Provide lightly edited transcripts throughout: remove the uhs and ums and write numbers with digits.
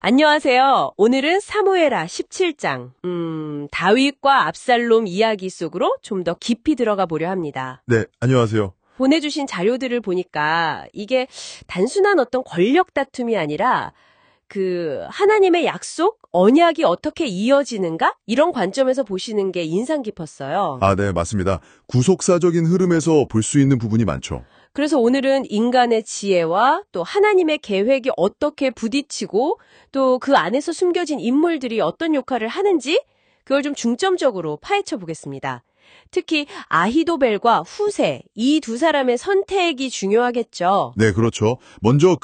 안녕하세요. 오늘은 사무엘하 17장, 다윗과 압살롬 이야기 속으로 좀 더 깊이 들어가 보려 합니다. 네, 안녕하세요. 보내주신 자료들을 보니까 이게 단순한 어떤 권력 다툼이 아니라 하나님의 약속, 언약이 어떻게 이어지는가? 이런 관점에서 보시는 게 인상 깊었어요. 네, 맞습니다. 구속사적인 흐름에서 볼 수 있는 부분이 많죠. 그래서 오늘은 인간의 지혜와 또 하나님의 계획이 어떻게 부딪히고 또 그 안에서 숨겨진 인물들이 어떤 역할을 하는지 그걸 좀 중점적으로 파헤쳐 보겠습니다. 특히 아히도벨과 후세, 이 두 사람의 선택이 중요하겠죠. 네, 그렇죠. 먼저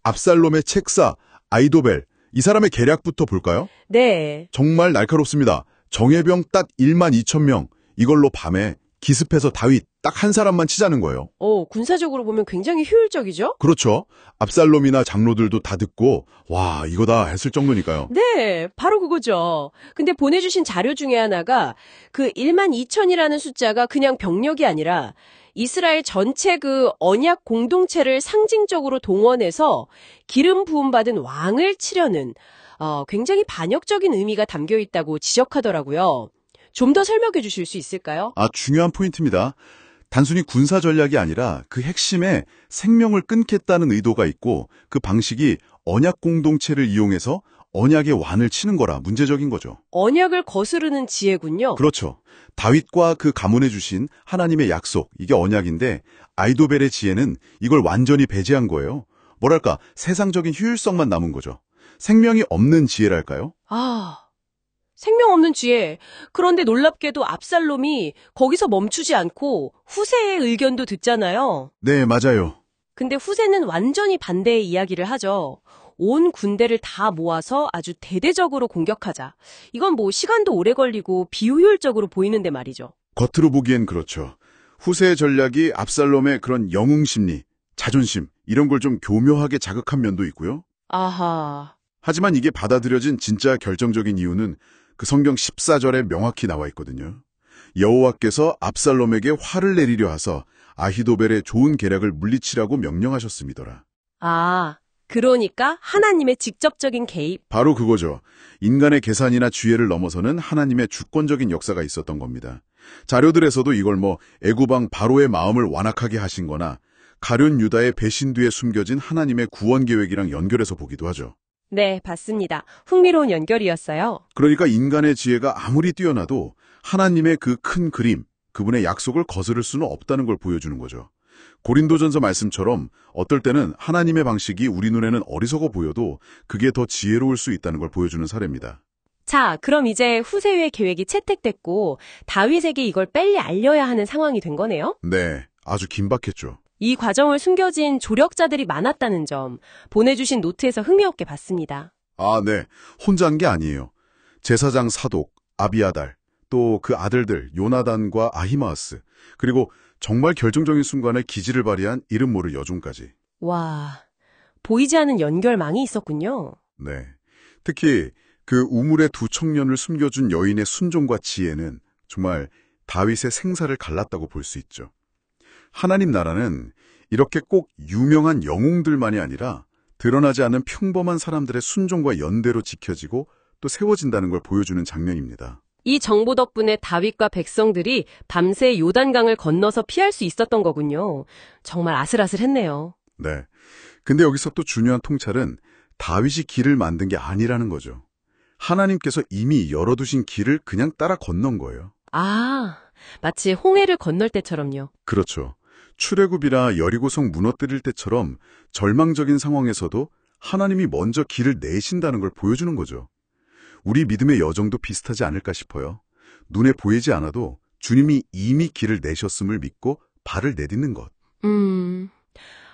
압살롬의 책사, 아히도벨, 이 사람의 계략부터 볼까요? 네. 정말 날카롭습니다. 정예병 딱 12,000명, 이걸로 밤에 기습해서 다윗 딱 한 사람만 치자는 거예요. 군사적으로 보면 굉장히 효율적이죠? 그렇죠. 압살롬이나 장로들도 다 듣고 와, 이거다 했을 정도니까요. 네, 바로 그거죠. 근데 보내주신 자료 중에 하나가 12,000이라는 숫자가 그냥 병력이 아니라 이스라엘 전체 언약 공동체를 상징적으로 동원해서 기름 부음 받은 왕을 치려는 굉장히 반역적인 의미가 담겨 있다고 지적하더라고요. 좀 더 설명해 주실 수 있을까요? 중요한 포인트입니다. 단순히 군사 전략이 아니라 그 핵심에 생명을 끊겠다는 의도가 있고 그 방식이 언약 공동체를 이용해서 언약의 완을 치는 거라 문제적인 거죠. 언약을 거스르는 지혜군요. 그렇죠. 다윗과 그 가문에 주신 하나님의 약속, 이게 언약인데 아히도벨의 지혜는 이걸 완전히 배제한 거예요. 뭐랄까, 세상적인 효율성만 남은 거죠. 생명이 없는 지혜랄까요? 생명 없는 지혜. 그런데 놀랍게도 압살롬이 거기서 멈추지 않고 후세의 의견도 듣잖아요. 네, 맞아요. 근데 후세는 완전히 반대의 이야기를 하죠. 온 군대를 다 모아서 아주 대대적으로 공격하자. 이건 시간도 오래 걸리고 비효율적으로 보이는데 말이죠. 겉으로 보기엔 그렇죠. 후세의 전략이 압살롬의 그런 영웅 심리, 자존심, 이런 걸 좀 교묘하게 자극한 면도 있고요. 아하. 하지만 이게 받아들여진 진짜 결정적인 이유는 그 성경 14절에 명확히 나와 있거든요. 여호와께서 압살롬에게 화를 내리려 하사 아히도벨의 좋은 계략을 물리치라고 명령하셨음이더라. 그러니까 하나님의 직접적인 개입. 바로 그거죠. 인간의 계산이나 지혜를 넘어서는 하나님의 주권적인 역사가 있었던 겁니다. 자료들에서도 이걸 애굽왕 바로의 마음을 완악하게 하신 거나 가룟 유다의 배신 뒤에 숨겨진 하나님의 구원 계획이랑 연결해서 보기도 하죠. 네, 봤습니다. 흥미로운 연결이었어요. 그러니까 인간의 지혜가 아무리 뛰어나도 하나님의 그 큰 그림, 그분의 약속을 거스를 수는 없다는 걸 보여주는 거죠. 고린도전서 말씀처럼 어떨 때는 하나님의 방식이 우리 눈에는 어리석어 보여도 그게 더 지혜로울 수 있다는 걸 보여주는 사례입니다. 자, 그럼 이제 후세의 계획이 채택됐고 다윗에게 이걸 빨리 알려야 하는 상황이 된 거네요? 네, 아주 긴박했죠. 이 과정을 숨겨진 조력자들이 많았다는 점 보내주신 노트에서 흥미롭게 봤습니다. 네. 혼자 한 게 아니에요. 제사장 사독, 아비아달, 또 그 아들들 요나단과 아히마아스, 그리고 정말 결정적인 순간에 기지를 발휘한 이름 모를 여종까지. 와, 보이지 않는 연결망이 있었군요. 네. 특히 그 우물의 두 청년을 숨겨준 여인의 순종과 지혜는 정말 다윗의 생사를 갈랐다고 볼 수 있죠. 하나님 나라는 이렇게 꼭 유명한 영웅들만이 아니라 드러나지 않은 평범한 사람들의 순종과 연대로 지켜지고 또 세워진다는 걸 보여주는 장면입니다. 이 정보 덕분에 다윗과 백성들이 밤새 요단강을 건너서 피할 수 있었던 거군요. 정말 아슬아슬했네요. 네. 근데 여기서 또 중요한 통찰은 다윗이 길을 만든 게 아니라는 거죠. 하나님께서 이미 열어두신 길을 그냥 따라 건넌 거예요. 마치 홍해를 건널 때처럼요. 그렇죠. 출애굽이라 여리고성 무너뜨릴 때처럼 절망적인 상황에서도 하나님이 먼저 길을 내신다는 걸 보여주는 거죠. 우리 믿음의 여정도 비슷하지 않을까 싶어요. 눈에 보이지 않아도 주님이 이미 길을 내셨음을 믿고 발을 내딛는 것.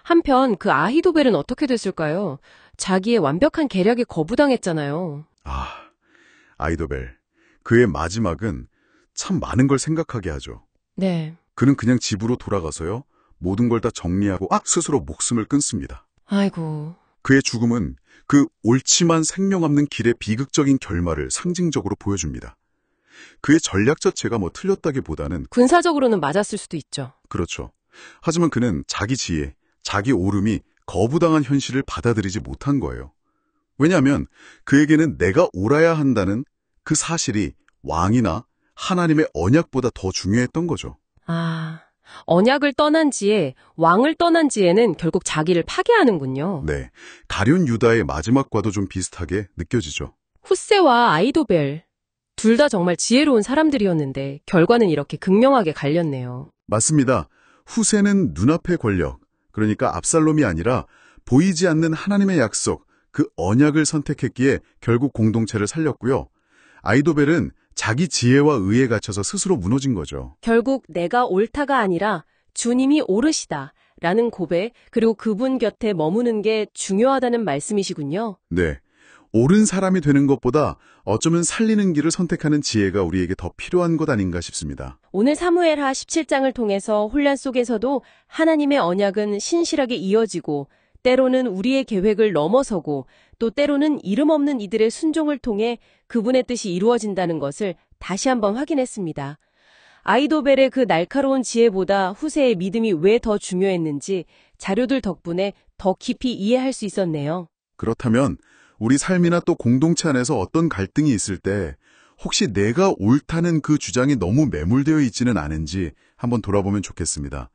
한편 아히도벨은 어떻게 됐을까요? 자기의 완벽한 계략에 거부당했잖아요. 아히도벨. 그의 마지막은 참 많은 걸 생각하게 하죠. 네. 그는 그냥 집으로 돌아가서요. 모든 걸 다 정리하고 스스로 목숨을 끊습니다. 아이고. 그의 죽음은 그 옳지만 생명 없는 길의 비극적인 결말을 상징적으로 보여줍니다. 그의 전략 자체가 틀렸다기보다는 군사적으로는 맞았을 수도 있죠. 그렇죠. 하지만 그는 자기 지혜, 자기 오름이 거부당한 현실을 받아들이지 못한 거예요. 왜냐하면 그에게는 내가 옳아야 한다는 그 사실이 왕이나 하나님의 언약보다 더 중요했던 거죠. 아, 언약을 떠난 지에 왕을 떠난 지에는 결국 자기를 파괴하는군요. 네, 가룟 유다의 마지막과도 좀 비슷하게 느껴지죠. 훗세와 아이도벨 둘 다 정말 지혜로운 사람들이었는데 결과는 이렇게 극명하게 갈렸네요. 맞습니다. 후세는 눈앞의 권력, 그러니까 압살롬이 아니라 보이지 않는 하나님의 약속, 그 언약을 선택했기에 결국 공동체를 살렸고요. 아이도벨은 자기 지혜와 의에 갇혀서 스스로 무너진 거죠. 결국 내가 옳다가 아니라 주님이 옳으시다 라는 고백, 그리고 그분 곁에 머무는 게 중요하다는 말씀이시군요. 네. 옳은 사람이 되는 것보다 어쩌면 살리는 길을 선택하는 지혜가 우리에게 더 필요한 것 아닌가 싶습니다. 오늘 사무엘하 17장을 통해서 혼란 속에서도 하나님의 언약은 신실하게 이어지고 때로는 우리의 계획을 넘어서고 또 때로는 이름 없는 이들의 순종을 통해 그분의 뜻이 이루어진다는 것을 다시 한번 확인했습니다. 아이도벨의 그 날카로운 지혜보다 후세의 믿음이 왜 더 중요했는지 자료들 덕분에 더 깊이 이해할 수 있었네요. 그렇다면 우리 삶이나 또 공동체 안에서 어떤 갈등이 있을 때 혹시 내가 옳다는 그 주장이 너무 매몰되어 있지는 않은지 한번 돌아보면 좋겠습니다.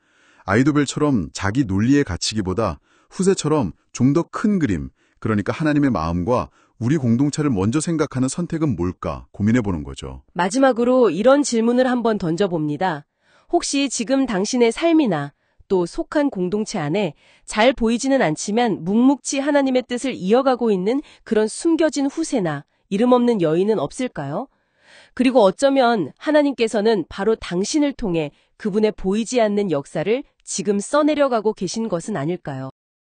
아이도벨처럼 자기 논리에 갇히기보다 후세처럼 좀 더 큰 그림, 그러니까 하나님의 마음과 우리 공동체를 먼저 생각하는 선택은 뭘까 고민해보는 거죠. 마지막으로 이런 질문을 한번 던져봅니다. 혹시 지금 당신의 삶이나 또 속한 공동체 안에 잘 보이지는 않지만 묵묵히 하나님의 뜻을 이어가고 있는 그런 숨겨진 후세나 이름 없는 여인은 없을까요? 그리고 어쩌면 하나님께서는 바로 당신을 통해 그분의 보이지 않는 역사를 지금 써내려가고 계신 것은 아닐까요?